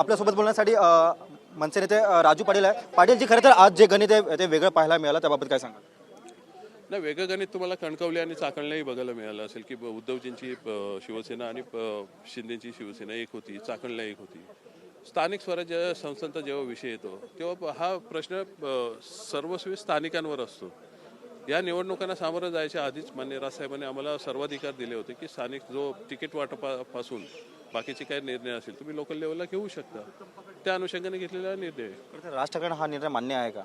आपल्यासोबत बोलण्यासाठी मनसे नेते राजू पाटील आहे. पाटीलजी, खरं तर आज जे गणित आहे ते वेगळं पाहायला मिळालं, त्याबाबत काय सांगाल? नाही, वेगळं गणित तुम्हाला कणकवली आणि चाकणलाही बघायला मिळालं असेल की उद्धवजींची शिवसेना आणि शिंदेची शिवसेना एक होती, चाकणला एक होती. स्थानिक स्वराज्य संस्थांचा जेव्हा विषय येतो तेव्हा हा प्रश्न सर्वस्वी स्थानिकांवर असतो. या निवडणुकांना सामोरं जायच्या आधीच मान्य राजसाहेबांनी आम्हाला सर्वाधिकार दिले होते की स्थानिक जो तिकीट वाटपापासून बाकीचे काही निर्णय असेल तुम्ही लोकल लेवलला घेऊ शकता. त्या अनुषंगाने घेतलेला निर्णय आहे. खरं तर राज ठाकरेंना हा निर्णय मान्य आहे का?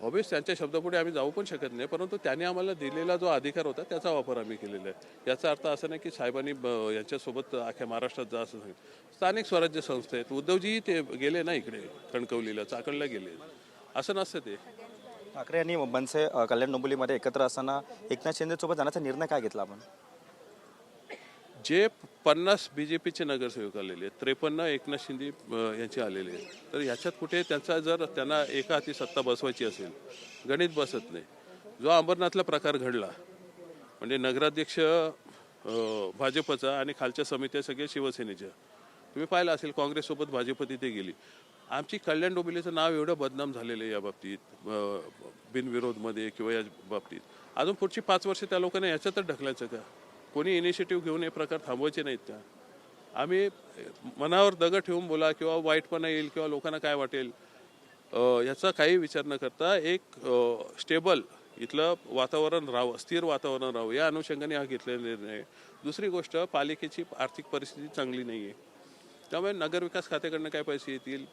ऑब्वियस त्यांच्या शब्दापुढे आम्ही जाऊ पण शकत नाही, परंतु त्यांनी आम्हाला दिलेला जो अधिकार होता त्याचा वापर आम्ही केलेला आहे. याचा अर्थ असा नाही की साहेबांनी यांच्यासोबत अख्ख्या महाराष्ट्रात जा असं सांगितलं. स्थानिक स्वराज्य संस्था आहेत, उद्धवजी ते गेले ना इकडे कणकवलीला, चाकणला गेले, असं नसतं ते. ठाकरे यांनी मनसे कल्याण डोंबिवलीमध्ये एकत्र असताना एकनाथ शिंदेसोबत जाण्याचा निर्णय काय घेतला आपण? जे 50 बीजेपीचे नगरसेवक आलेले आहेत, 53 एकनाथ शिंदे यांचे आलेले आहेत, तर ह्याच्यात कुठे त्यांचा जर त्यांना एका हाती सत्ता बसवायची असेल, गणित बसत नाही. जो अंबरनाथला प्रकार घडला म्हणजे नगराध्यक्ष भाजपचा आणि खालच्या समित्या सगळ्या शिवसेनेच्या, तुम्ही पाहिलं असेल काँग्रेससोबत भाजप तिथे गेली. आमची कल्याण डोंबिवलीचं नाव एवढं बदनाम झालेलं आहे या बाबतीत, बिनविरोधमध्ये किंवा या बाबतीत. अजून पुढची 5 वर्ष त्या लोकांना याच्यातच ढकलायचं का? कोणी इनिशिएटिव्ह घेऊन हे प्रकार थांबवायचे नाहीत का? आम्ही मनावर दगड ठेवून बोला किंवा वाईटपणा येईल किंवा लोकांना काय वाटेल याचा काही विचार न करता एक स्टेबल इथलं वातावरण राहावं, स्थिर वातावरण राहावं, या अनुषंगाने हा घेतलेला निर्णय आहे. दुसरी गोष्ट, पालिकेची आर्थिक परिस्थिती चांगली नाही आहे, त्यामुळे नगरविकास खात्याकडनं काय पैसे येतील,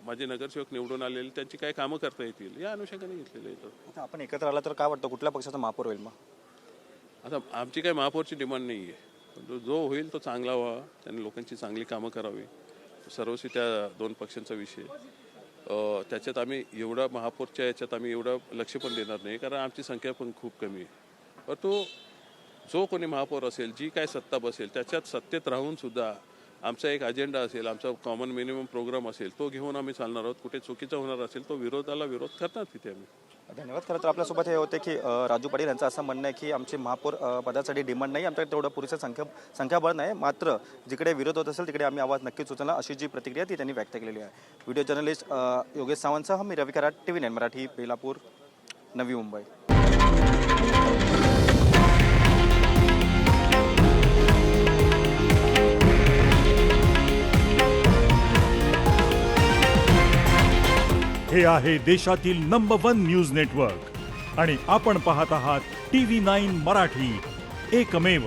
माझे नगरसेवक निवडून आलेले त्यांची काय कामं करता येतील, या अनुषंगाने घेतलेलं आहे. आता आपण एकत्र आला तर काय वाटतं, कुठल्या पक्षाचा महापौर होईल मग? आता आमची काही महापौरची डिमांड नाही आहे, पण जो होईल तो चांगला व्हावा, त्यांनी लोकांची चांगली कामं करावी, सर्वस्वी त्या 2 पक्षांचा विषय. त्याच्यात आम्ही एवढा महापौरच्या याच्यात आम्ही एवढं लक्ष पण देणार नाही, कारण आमची संख्या पण खूप कमी आहे. पण तो जो कोणी महापौर असेल, जी काय सत्ता बसेल त्याच्यात सत्तेत राहून सुद्धा आमचा एक अजेंडा असेल, आमचा कॉमन मिनिमम प्रोग्राम असेल, तो घेऊन आम्ही चालणार आहोत. कुठे चुकीचं होणार असेल तो विरोधाला विरोध करणार तिथे आम्ही. धन्यवाद. खरं तर आपल्यासोबत हे होते की राजू पाटील यांचं असं म्हणणं आहे की आमची महापौर पदासाठी डिमांड नाही, आमच्याकडे तेवढं पुरेसं संख्याबळ नाही, मात्र जिकडे विरोध होत असेल तिकडे आम्ही आवाज नक्कीच उचलणार, अशी जी प्रतिक्रिया ती त्यांनी व्यक्त केलेली आहे. व्हिडिओ जर्नलिस्ट योगेश सावंतसह मी रवी कराड, TV9 मराठी, बेलापूर, नवी मुंबई. हे आहे देशातील नंबर 1 न्यूज नेटवर्क आणि आपण पाहत आहात TV9 मराठी, एकमेव.